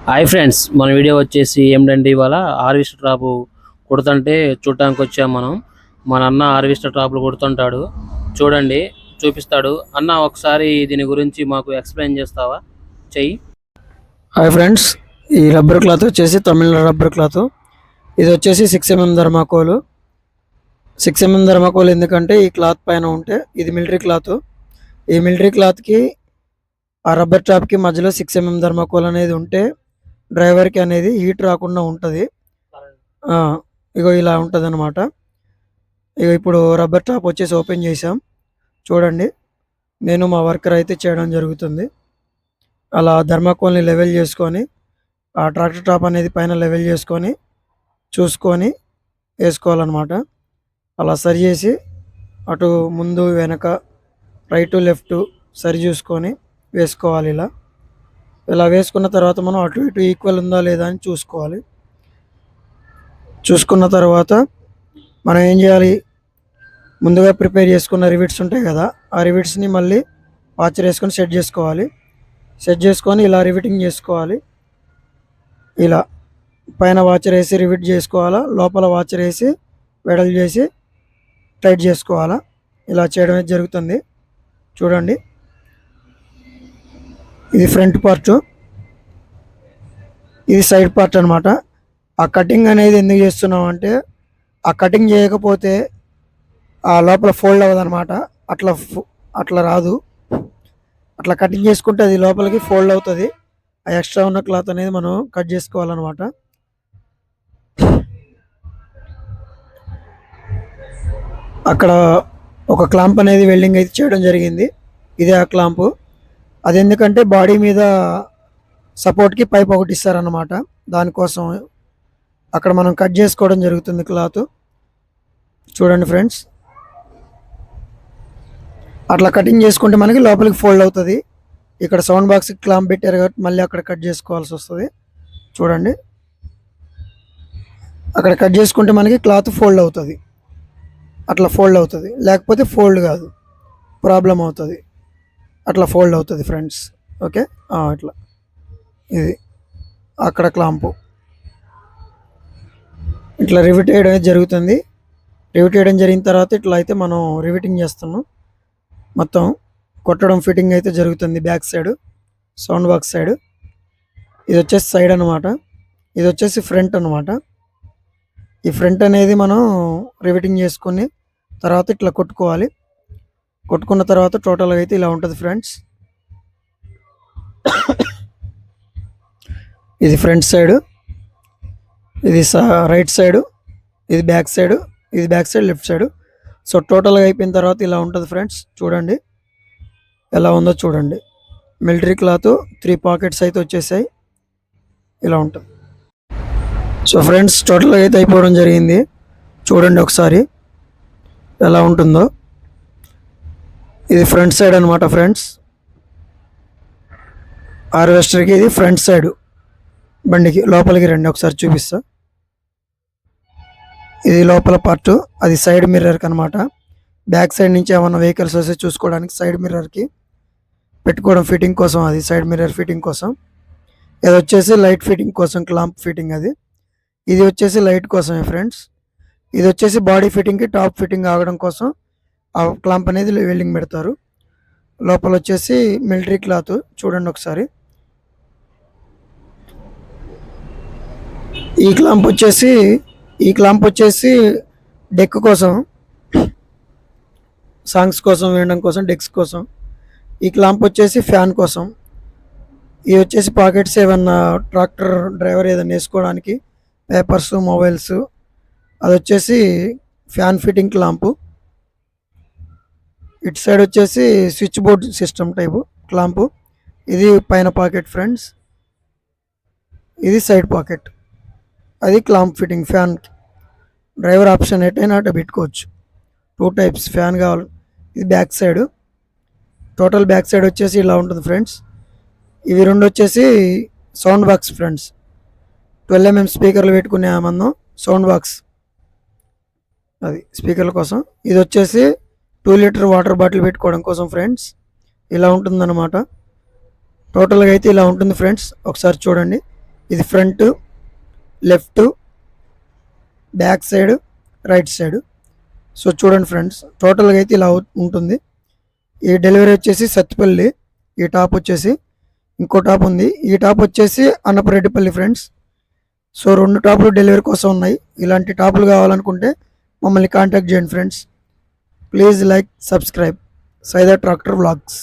Hi friends, మన video వచ్చేసి ఏంటంటే ఇవాళ హార్వెస్టర్ టాప్ కుడుతుంటే చూడటానికి వచ్చాం మనం. మన అన్న హార్వెస్టర్ టాప్లు కుడుతుంటాడు, చూడండి చూపిస్తాడు. అన్న ఒకసారి దీని గురించి మాకు ఎక్స్ప్లెయిన్ చేస్తావా? చెయ్యి. హాయ్ ఫ్రెండ్స్, ఈ రబ్బర్ క్లాత్ వచ్చేసి తమిళ రబ్బర్ క్లాత్. ఇది వచ్చేసి 6mm ధర్మాకోల్. 6mm ధర్మాకోల్ ఎందుకంటే ఈ క్లాత్ పైన ఉంటే ఇది మిలిటరీ క్లాత్. ఈ మిలిటరీ క్లాత్కి ఆ రబ్బర్ టాప్కి మధ్యలో 6mm ధర్మాకోల్ అనేది ఉంటే డ్రైవర్కి అనేది హీట్ రాకుండా ఉంటుంది. ఇగో ఇలా ఉంటుంది అనమాట. ఇక ఇప్పుడు రబ్బర్ టాప్ వచ్చేసి ఓపెన్ చేసాం, చూడండి. నేను మా వర్కర్ అయితే చేయడం జరుగుతుంది. అలా ధర్మాకోల్ని లెవెల్ చేసుకొని ఆ ట్రాక్టర్ టాప్ అనేది పైన లెవెల్ చేసుకొని చూసుకొని వేసుకోవాలన్నమాట. అలా సరి చేసి అటు ముందు వెనక రైటు లెఫ్ట్ సరి చూసుకొని వేసుకోవాలి. ఇలా వేసుకున్న తర్వాత మనం అటు ఇటు ఈక్వల్ ఉందా లేదా అని చూసుకోవాలి. చూసుకున్న తర్వాత మనం ఏం చేయాలి, ముందుగా ప్రిపేర్ చేసుకున్న రివిట్స్ ఉంటాయి కదా, ఆ రివిట్స్ని మళ్ళీ వాచర్ వేసుకొని సెట్ చేసుకోవాలి. సెట్ చేసుకొని ఇలా రివిటింగ్ చేసుకోవాలి. ఇలా పైన వాచర్ వేసి రివిట్ చేసుకోవాలా, లోపల వాచర్ వేసి వెడల్ చేసి టైట్ చేసుకోవాలా. ఇలా చేయడమే జరుగుతుంది, చూడండి. ఇది ఫ్రంట్ పార్ట్, ఇది సైడ్ పార్ట్ అనమాట. ఆ కటింగ్ అనేది ఎందుకు చేస్తున్నాం అంటే, ఆ కటింగ్ చేయకపోతే ఆ లోపల ఫోల్డ్ అవ్వదు అనమాట. అట్లా రాదు. అట్లా కటింగ్ చేసుకుంటే అది లోపలికి ఫోల్డ్ అవుతుంది. ఆ ఎక్స్ట్రా ఉన్న క్లాత్ అనేది మనం కట్ చేసుకోవాలన్నమాట. అక్కడ ఒక క్లాంప్ అనేది వెల్డింగ్ అయితే చేయడం జరిగింది. ఇదే ఆ క్లాంపు. అది ఎందుకంటే బాడీ మీద సపోర్ట్కి పైప్ ఒకటి ఇస్తారన్నమాట. దానికోసం అక్కడ మనం కట్ చేసుకోవడం జరుగుతుంది క్లాత్, చూడండి ఫ్రెండ్స్. అట్లా కటింగ్ చేసుకుంటే మనకి లోపలికి ఫోల్డ్ అవుతుంది. ఇక్కడ సౌండ్ బాక్స్ క్లాంప్ పెట్టారు కాబట్టి మళ్ళీ అక్కడ కట్ చేసుకోవాల్సి వస్తుంది, చూడండి. అక్కడ కట్ చేసుకుంటే మనకి క్లాత్ ఫోల్డ్ అవుతుంది. అట్లా ఫోల్డ్ అవుతుంది, లేకపోతే ఫోల్డ్ కాదు, ప్రాబ్లం అవుతుంది. అట్లా ఫోల్డ్ అవుతుంది ఫ్రెండ్స్, ఓకే. అట్లా ఇది అక్కడ క్లాంపు ఇట్లా రివిట్ వేయడం జరుగుతుంది. రివిట్ వేయడం జరిగిన తర్వాత ఇట్లా అయితే మనం రివిటింగ్ చేస్తున్నాం. మొత్తం కొట్టడం ఫిట్టింగ్ అయితే జరుగుతుంది. Back side sound box side, ఇది వచ్చేసి సైడ్ అనమాట. ఇది వచ్చేసి ఫ్రంట్ అనమాట. ఈ ఫ్రంట్ అనేది మనం రివిటింగ్ చేసుకుని తర్వాత ఇట్లా కొట్టుకోవాలి. కొట్టుకున్న తర్వాత టోటల్గా అయితే ఇలా ఉంటుంది ఫ్రెండ్స్. ఇది ఫ్రంట్ సైడ్, ఇది రైట్ సైడ్, ఇది బ్యాక్ సైడ్, ఇది back side left side. So టోటల్గా అయిపోయిన తర్వాత ఇలా ఉంటుంది ఫ్రెండ్స్, చూడండి ఎలా ఉందో చూడండి. మిలిటరీ క్లాత్ 3 పాకెట్స్ అయితే వచ్చేసాయి, ఇలా ఉంటుంది. సో ఫ్రెండ్స్, టోటల్గా అయితే అయిపోవడం జరిగింది, చూడండి ఒకసారి ఎలా ఉంటుందో. ఇది ఫ్రంట్ సైడ్ అనమాట ఫ్రెండ్స్. హార్వెస్టర్కి ఇది ఫ్రంట్ సైడ్. బండికి లోపలికి రండి, ఒకసారి చూపిస్తా. ఇది లోపల పార్ట్, అది సైడ్ మిర్రర్కి అనమాట. బ్యాక్ సైడ్ నుంచి ఏమన్నా వెహికల్స్ వస్తే చూసుకోవడానికి సైడ్ మిర్రర్కి పెట్టుకోవడం ఫిట్టింగ్ కోసం, అది సైడ్ మిర్రర్ ఫిట్టింగ్ కోసం. ఇది వచ్చేసి లైట్ ఫిట్టింగ్ కోసం, క్లాంప్ ఫిట్టింగ్ అది. ఇది వచ్చేసి లైట్ కోసమే ఫ్రెండ్స్. ఇది వచ్చేసి బాడీ ఫిట్టింగ్కి టాప్ ఫిట్టింగ్ ఆగడం కోసం ఆ క్లాంప్ అనేది వెల్డింగ్ పెడతారు. లోపల వచ్చేసి మిలిటరీ క్లాత్, చూడండి ఒకసారి. ఈ క్లాంప్ వచ్చేసి డెక్ కోసం, సాంగ్స్ కోసం వినడం కోసం, డెక్స్ కోసం. ఈ క్లాంప్ వచ్చేసి ఫ్యాన్ కోసం. ఇవి వచ్చేసి పాకెట్స్, ఏమన్నా ట్రాక్టర్ డ్రైవర్ ఏదైనా వేసుకోవడానికి, పేపర్స్, మొబైల్స్. అది వచ్చేసి ఫ్యాన్ ఫిట్టింగ్ క్లాంపు. ఇటు సైడ్ వచ్చేసి switch board system type clamp. ఇది పైన పాకెట్ ఫ్రెండ్స్, ఇది సైడ్ పాకెట్. అది clamp fitting fan. Driver option ఎటైనా అటు పెట్టుకోవచ్చు. 2 టైప్స్ ఫ్యాన్ కావాలి. ఇది back side. Total back side వచ్చేసి ఇలా ఉంటుంది ఫ్రెండ్స్. ఇవి రెండు వచ్చేసి సౌండ్ బాక్స్ ఫ్రెండ్స్. 12mm స్పీకర్లు పెట్టుకునే మనం సౌండ్ బాక్స్, అది స్పీకర్ల కోసం. ఇది వచ్చేసి 2 లీటర్ వాటర్ బాటిల్ పెట్టుకోవడం కోసం ఫ్రెండ్స్. ఇలా ఉంటుందన్నమాట. టోటల్గా అయితే ఇలా ఉంటుంది ఫ్రెండ్స్, ఒకసారి చూడండి. ఇది front, left, back side, right side. So చూడండి ఫ్రెండ్స్, టోటల్గా అయితే ఇలా ఉంటుంది. ఈ డెలివరీ వచ్చేసి సత్తుపల్లి. ఈ టాప్ వచ్చేసి ఇంకో టాప్ ఉంది. ఈ టాప్ వచ్చేసి అన్నపరెడ్డిపల్లి ఫ్రెండ్స్. సో 2 టాపులు డెలివరీ కోసం ఉన్నాయి. ఇలాంటి టాపులు కావాలనుకుంటే మమ్మల్ని కాంటాక్ట్ చేయండి friends. Please like, subscribe Saida tractor vlogs.